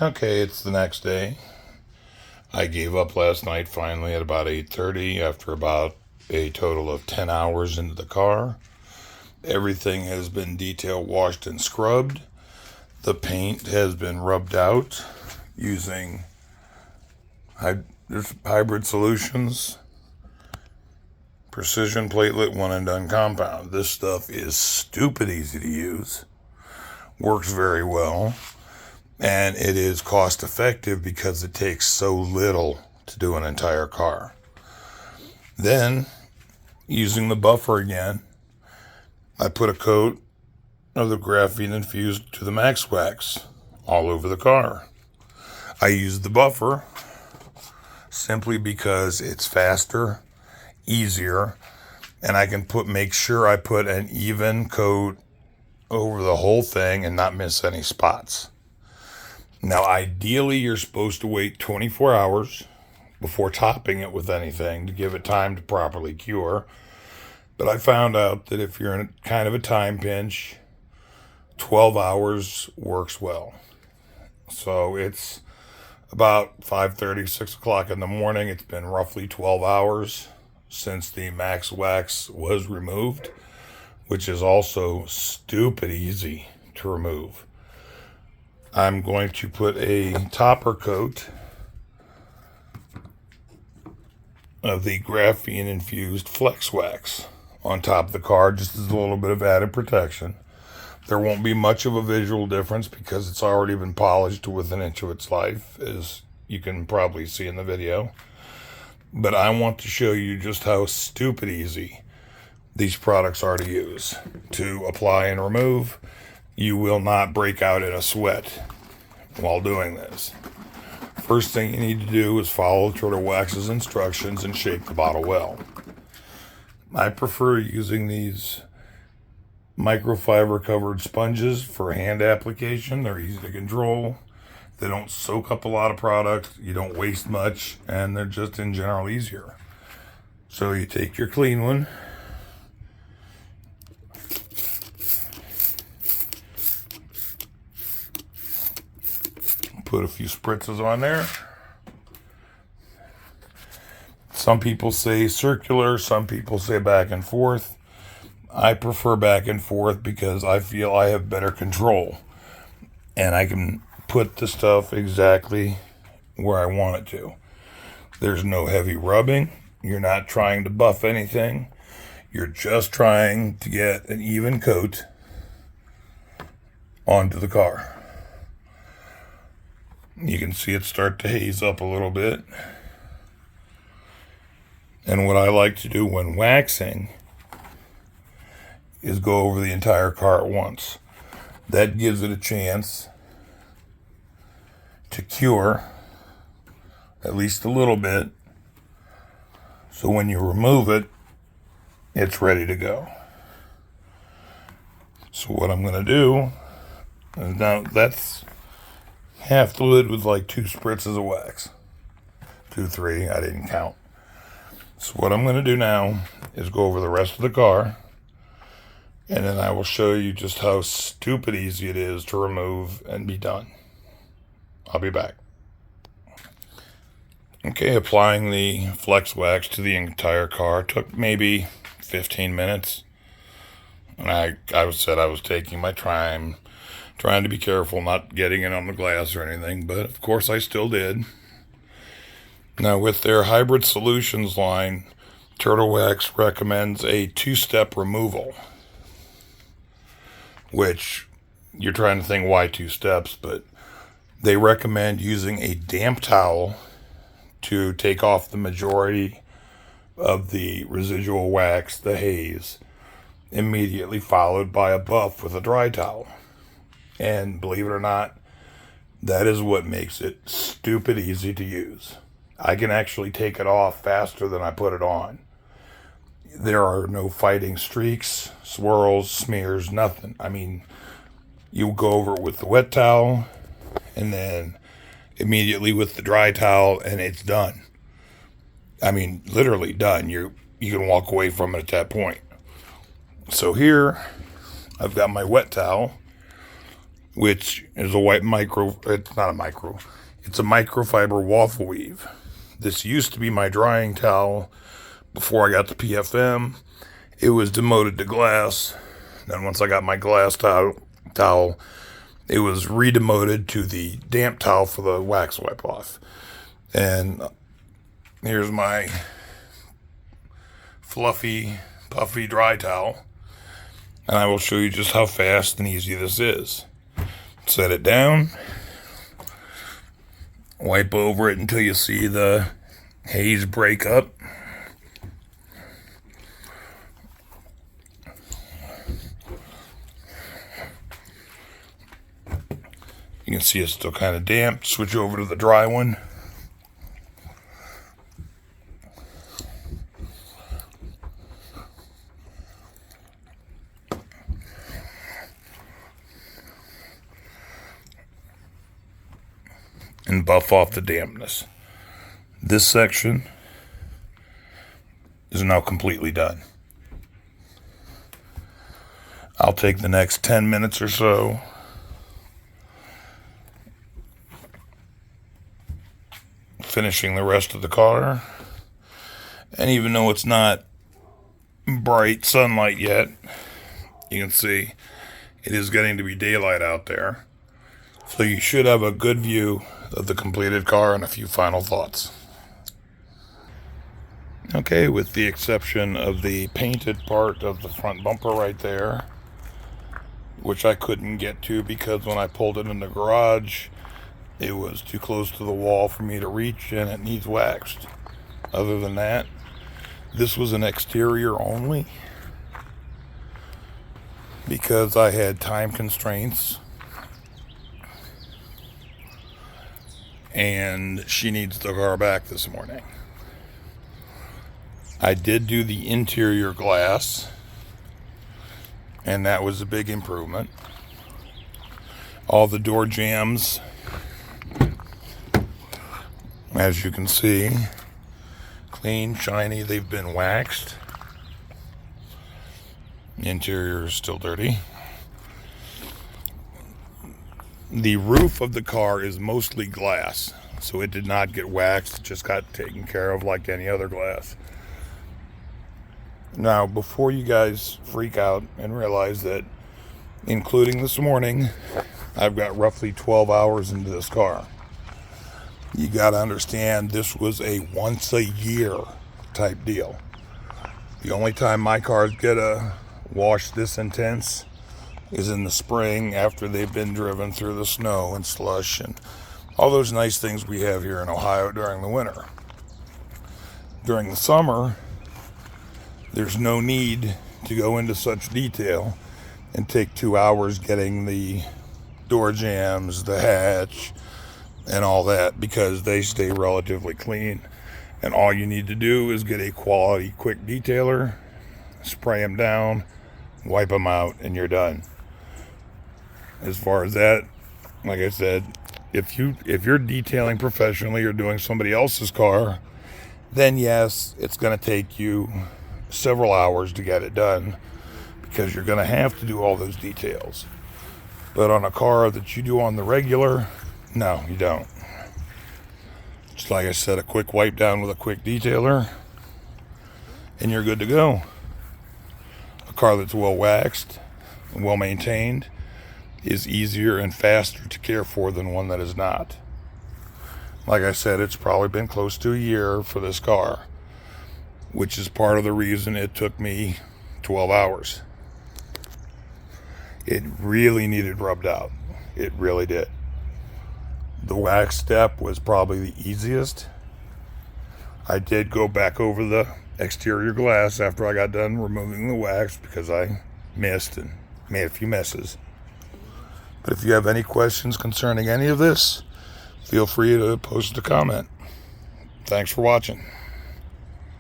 Okay, it's the next day. I gave up last night finally at about 8:30 after about a total of 10 hours into the car. Everything has been detail washed and scrubbed. The paint has been rubbed out using hybrid solutions, precision platelet one and done compound. This stuff is stupid easy to use, works very well, and it is cost effective because it takes so little to do an entire car. Then, using the buffer again, I put a coat of the graphene infused to the Max Wax all over the car. I used the buffer simply because it's faster, easier, and I can make sure I put an even coat over the whole thing and not miss any spots. Now, ideally, you're supposed to wait 24 hours before topping it with anything to give it time to properly cure. But I found out that if you're in kind of a time pinch, 12 hours works well. So it's about 5:30, 6 o'clock in the morning. It's been roughly 12 hours since the Max Wax was removed, which is also stupid easy to remove. I'm going to put a topper coat of the graphene infused Flex Wax on top of the car, just as a little bit of added protection. There won't be much of a visual difference because it's already been polished to within an inch of its life, as you can probably see in the video. But I want to show you just how stupid easy these products are to use, to apply and remove. You will not break out in a sweat while doing this. First thing you need to do is follow Turtle Wax's instructions and shake the bottle well. I prefer using these microfiber covered sponges for hand application. They're easy to control. They don't soak up a lot of product. You don't waste much, and they're just in general easier. So you take your clean one, put a few spritzes on there. Some people say circular, some people say back and forth. I prefer back and forth because I feel I have better control and I can put the stuff exactly where I want it to. There's no heavy rubbing. You're not trying to buff anything. You're just trying to get an even coat onto the car. You can see it start to haze up a little bit. And what I like to do when waxing is go over the entire car at once. That gives it a chance to cure at least a little bit. So when you remove it, it's ready to go. So what I'm going to do is, now that's half the lid with like 2 spritzes of wax. 2, 3, I didn't count. So what I'm going to do now is go over the rest of the car, and then I will show you just how stupid easy it is to remove and be done. I'll be back. Okay, applying the Flex Wax to the entire car took maybe 15 minutes. And I said I was taking my time, trying to be careful, not getting it on the glass or anything, but of course I still did. Now, with their hybrid solutions line, Turtle Wax recommends a 2-step removal, which you're trying to think why 2 steps, but they recommend using a damp towel to take off the majority of the residual wax, the haze, immediately followed by a buff with a dry towel. And believe it or not, that is what makes it stupid easy to use. I can actually take it off faster than I put it on. There are no fighting streaks, swirls, smears, nothing. I mean, you go over it with the wet towel and then immediately with the dry towel and it's done. I mean, literally done. You can walk away from it at that point. So here, I've got my wet towel which is a white micro, it's not a micro, it's a microfiber waffle weave. This used to be my drying towel before I got the PFM. It was demoted to glass. Then once I got my glass towel, it was redemoted to the damp towel for the wax wipe off. And here's my fluffy, puffy dry towel. And I will show you just how fast and easy this is. Set it down. Wipe over it until you see the haze break up. You can see it's still kind of damp. Switch over to the dry one. And buff off the dampness. This section is now completely done. I'll take the next 10 minutes or so finishing the rest of the car. And even though it's not bright sunlight yet, you can see it is getting to be daylight out there. So you should have a good view of the completed car and a few final thoughts. Okay, with the exception of the painted part of the front bumper right there, which I couldn't get to because when I pulled it in the garage, it was too close to the wall for me to reach and it needs waxed. Other than that, this was an exterior only because I had time constraints. And she needs the car back this morning. I did do the interior glass, and that was a big improvement. All the door jambs, as you can see, clean, shiny, they've been waxed. The interior is still dirty. The roof of the car is mostly glass, so it did not get waxed, it just got taken care of like any other glass. Now, before you guys freak out and realize that, including this morning, I've got roughly 12 hours into this car. You gotta understand, this was a once a year type deal. The only time my cars get a wash this intense is in the spring after they've been driven through the snow and slush and all those nice things we have here in Ohio during the winter. During the summer, there's no need to go into such detail and take 2 hours getting the door jambs, the hatch, and all that because they stay relatively clean. And all you need to do is get a quality quick detailer, spray them down, wipe them out, and you're done. As far as that, like I said, if you're detailing professionally or doing somebody else's car, then yes, it's going to take you several hours to get it done because you're going to have to do all those details. But on a car that you do on the regular, no, you don't. Just like I said, a quick wipe down with a quick detailer, and you're good to go. A car that's well waxed and well maintained is easier and faster to care for than one that is not. Like I said, it's probably been close to a year for this car, which is part of the reason it took me 12 hours. It really needed rubbed out. It really did. The wax step was probably the easiest. I did go back over the exterior glass after I got done removing the wax because I missed and made a few messes. But if you have any questions concerning any of this, feel free to post a comment. Thanks for watching.